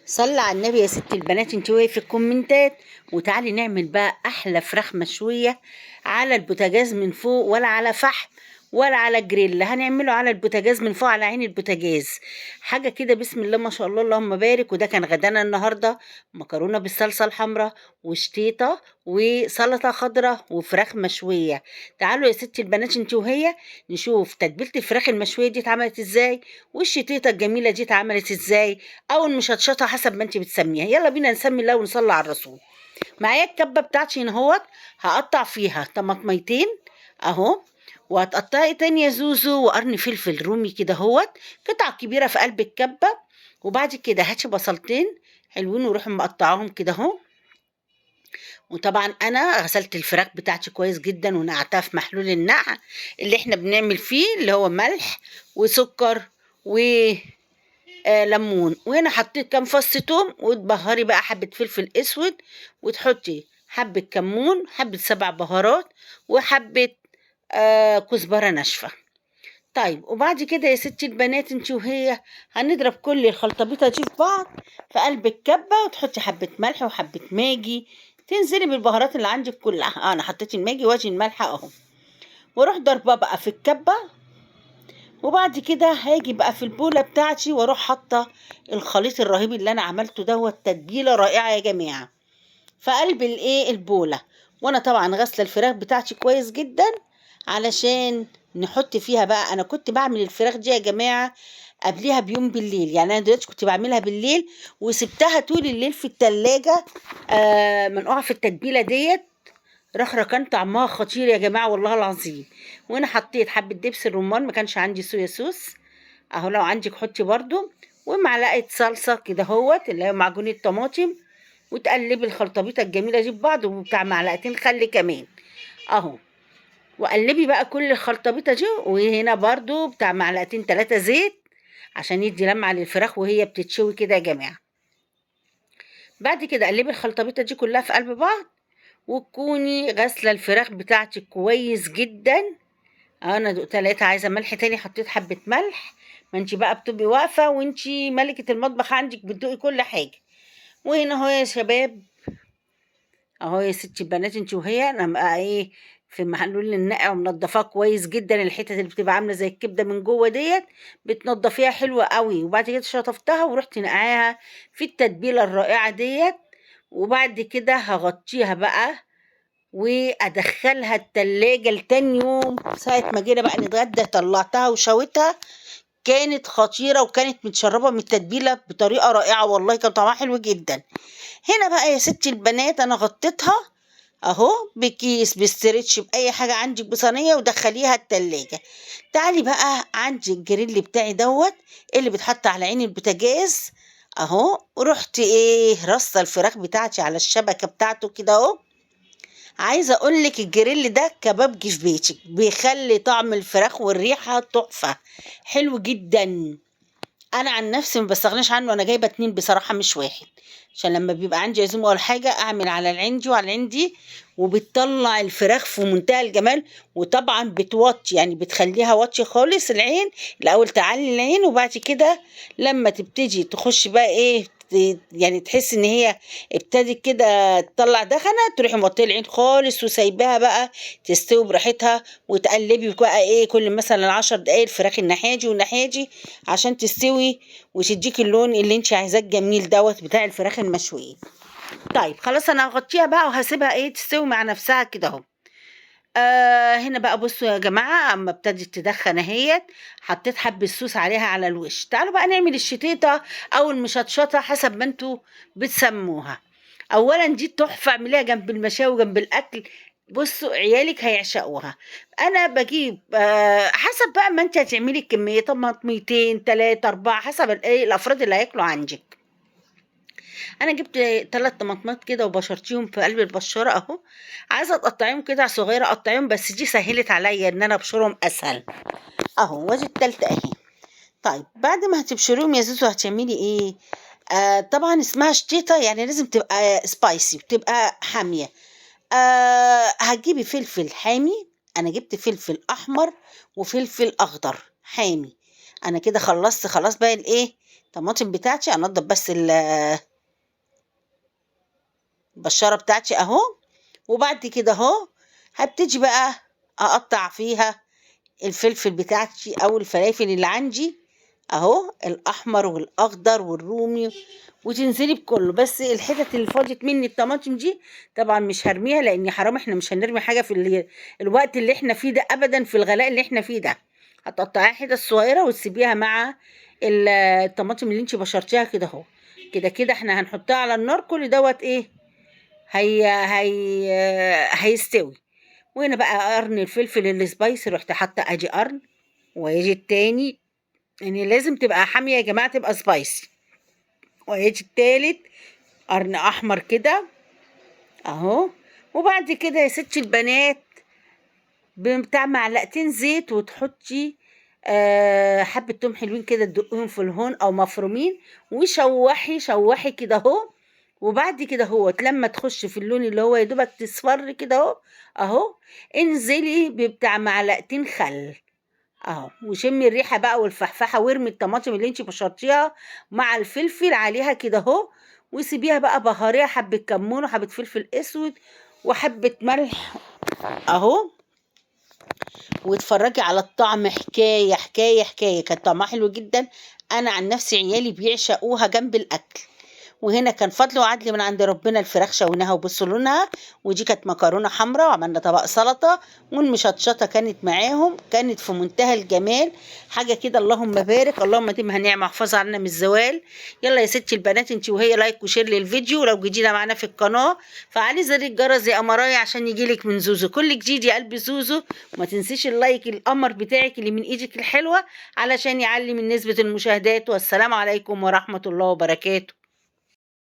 صلى على النبي يا ست البنات، انت واقفه في الكومنتات. وتعالي نعمل بقى احلى فراخ مشويه على البوتاجاز من فوق، ولا على فحم ولا على جريل. هنعمله على البوتاجاز من فوق، على عين البوتاجاز. حاجه كده بسم الله ما شاء الله اللهم بارك. وده كان غدانا النهارده: مكرونه بالصلصه الحمراء وشطيطه وسلطه خضراء وفراخ مشويه. تعالوا يا ست البنات انت وهي نشوف تتبيله الفراخ المشويه دي اتعملت ازاي، والشطيطه الجميله دي اتعملت ازاي، او المشطشطه حسب ما انت بتسميها. يلا بينا نسمي الله ونصلي على الرسول. معايا الكبه بتاعتي هنا اهوت. هقطع فيها طماطميتين اهو، وهتقطعي تاني يا زوزو وقرن فلفل رومي كده اهوت، قطع كبيره في قلب الكبه. وبعد كده هاتي بصلتين حلوين وروحي مقطعاهم كده اهو. وطبعا انا غسلت الفراخ بتاعتي كويس جدا ونقعتها في محلول النقع اللي احنا بنعمل فيه، اللي هو ملح وسكر و ليمون. وهنا حطيت كام فص توم، وتبهري بقى حبة فلفل اسود، وتحطي حبة كمون، حبة 7 بهارات، وحبة كزبرة ناشفة. طيب وبعد كده يا ستي البنات انت وهي هنضرب كل الخلطبيطة دي في بعض في قلب الكبة، وتحطي حبة ملح وحبة ماجي. تنزلي بالبهارات اللي عندك كلها. انا حطيت الماجي واجي الملح اهو، واروح ضربها بقى في الكبة. وبعد كده هاجي بقى في البولة بتاعتي واروح حاطة الخليط الرهيب اللي انا عملته دوت. تتبيلة رائعة يا جماعة في قلب البولة. وانا طبعا غاسلة الفراخ بتاعتي كويس جدا علشان نحط فيها بقى. انا كنت بعمل الفراخ دي يا جماعة قبليها بيوم بالليل، يعني انا دلوقتي كنت بعملها بالليل وسبتها طول الليل في التلاجة منقوعة في التتبيلة ديت. رخرة كان طعمها خطير يا جماعة والله العظيم. وانا حطيت حبة دبس الرمان، ما كانش عندي صويا صوص اهو، لو عندك حطي برضو. ومعلقة صلصة كده هوت اللي هي معجون الطماطم. وتقلبي الخلطبيطة الجميلة دي ببعض، وبتاع معلقتين خل كمان اهو. وقلبي بقى كل الخلطبيطة دي، وهنا برضو بتاع معلقتين 3 زيت عشان يدي لمعة للفراخ وهي بتتشوي كده يا جماعة. بعد كده قلبي الخلطبيطة دي كلها في قلب بعض، وتكوني غاسلة الفراخ بتاعتك كويس جدا. انا دقتها لقيتها عايزه ملح تاني، حطيت حبه ملح. ما انت بقى بتبقي واقفه وانت ملكه المطبخ، عندك بتدوقي كل حاجه. وهنا اهو يا شباب اهو يا ستي البنات انت وهي، انا بقى ايه في محلول النقع ومنضفاه كويس جدا. الحتت اللي بتبقى عامله زي الكبده من جوه ديت بتنضفيها حلوه قوي. وبعد كده شطفتها ورحت نقعاها في التتبيله الرائعه ديت. وبعد كده هغطيها بقى وادخلها التلاجة لتاني يوم. ساعة ما جينا بقى نتغدى طلعتها وشويتها، كانت خطيرة وكانت متشربة من التتبيلة بطريقة رائعة والله، كان طعمها حلو جدا. هنا بقى يا ستي البنات انا غطيتها اهو بكيس بستريتش باي حاجة عندك بصينية، ودخليها التلاجة. تعالي بقى عندي الجريل بتاعي دوت اللي بيتحط على عين البوتاجاز اهو. ورحت رصة الفراخ بتاعتي على الشبكة بتاعته كده اهو. عايزه اقول لك الجريل ده كبابجي في بيتك، بيخلي طعم الفراخ والريحه تحفه، حلو جدا. انا عن نفسي ما بستغناش عنه، انا جايبه 2 بصراحه مش واحد، عشان لما بيبقى عندي عزومه ولا حاجه اعمل على العندي وعلى العندي. وبتطلع الفراخ في منتهى الجمال. وطبعا بتوطي، يعني بتخليها واطيه خالص العين. الاول تعلي العين، وبعد كده لما تبتدي تخش بقى يعني تحس ان هي ابتدت كده تطلع دخنه، تروحي موطيه العين خالص وسايباها بقى تستوي براحتها. وتقلبي بقى كل مثلا 10 دقايق الفراخ الناحيه دي والناحيه دي عشان تستوي وتديك اللون اللي انت عايزاه الجميل دوت بتاع الفراخ المشويه. طيب خلاص انا هغطيها بقى وهسيبها تستوي مع نفسها كده اهو. هنا بقى بصوا يا جماعه، اما ابتدت تدخن اهيت حطيت حبه صوص عليها على الوش. تعالوا بقى نعمل الشتيطه او المشطشطه حسب ما انتوا بتسموها. اولا دي تحفه، اعمليها جنب المشاوي جنب الاكل. بصوا عيالك هيعشقوها. انا بجيب حسب بقى ما انت هتعملي الكميه، طماطميتين 3 4 حسب الافراد اللي هياكلوا عندك. انا جبت 3 طماطمات كده وبشرتيهم في قلب البشاره اهو. عايزه تقطعيهم كده صغيره قطعيهم، بس دي سهلت عليا ان انا ابشرهم اسهل اهو. وادي التالتة اهي. طيب بعد ما هتبشريهم يا زوزو هتعملي طبعا اسمها شتيطه، يعني لازم تبقى سبايسي وتبقى حاميه. هتجيبي فلفل حامي. انا جبت فلفل احمر وفلفل اخضر حامي. انا كده خلصت خلاص بقى الطماطم بتاعتي انضف بس البشاره بتاعتي اهو. وبعد كده اهو هبتدي بقى اقطع فيها الفلفل بتاعتي او الفلافل اللي عندي اهو، الاحمر والاخضر والرومي، وتنزلي بكله. بس الحتت اللي فاضت مني الطماطم دي طبعا مش هرميها، لان حرام احنا مش هنرمي حاجه في الوقت اللي احنا فيه ده ابدا، في الغلاء اللي احنا فيه ده. هتقطعيها حتت صغيره وتسيبيها مع الطماطم اللي انت بشرتيها كده اهو. كده كده احنا هنحطها على النار، كل دوت ايه، هيستوي. وهنا بقى قرن الفلفل السبايسي، رحت حاطه ادي قرن، ويجي التاني، يعني لازم تبقى حامية يا جماعة، تبقى سبايسي. ويجي التالت قرن أحمر كده أهو. وبعد كده يا ستي البنات بتاع معلقتين زيت، وتحطي حبة توم حلوين كده تدقهم في الهون أو مفرومين، وشوحي شوحي كده أهو. وبعد كده هو لما تخش في اللون اللي هو يا دوبك تصفر كده أهو أهو، انزلي بتاع معلقتين خل اهو، وشمي الريحه بقى والفحفحه، وارمي الطماطم اللي انت بشرتيها مع الفلفل عليها كده اهو، وسيبيها بقى بهاريها، حبه كمون وحبه فلفل اسود وحبه ملح اهو. واتفرجي على الطعم، حكايه حكايه حكايه، كان طعمها حلو جدا. انا عن نفسي عيالي بيعشقوها جنب الاكل. وهنا كان فضل وعدل من عند ربنا، الفراخ شويناها وبصوا لونها. ودي كانت مكرونه حمراء، وعملنا طبق سلطه، والمشطشطه كانت معاهم، كانت في منتهى الجمال. حاجه كده اللهم بارك، اللهم ديمها نعمه احفظها عنا من الزوال. يلا يا ستي البنات، انت وهي لايك وشير للفيديو، ولو جديده معانا في القناه فعلي زر الجرس يا قمرايه عشان يجيلك من زوزو كل جديد يا قلب زوزو. وما تنسيش اللايك القمر بتاعك اللي من ايدك الحلوه علشان يعلي من نسبه المشاهدات. والسلام عليكم ورحمه الله وبركاته.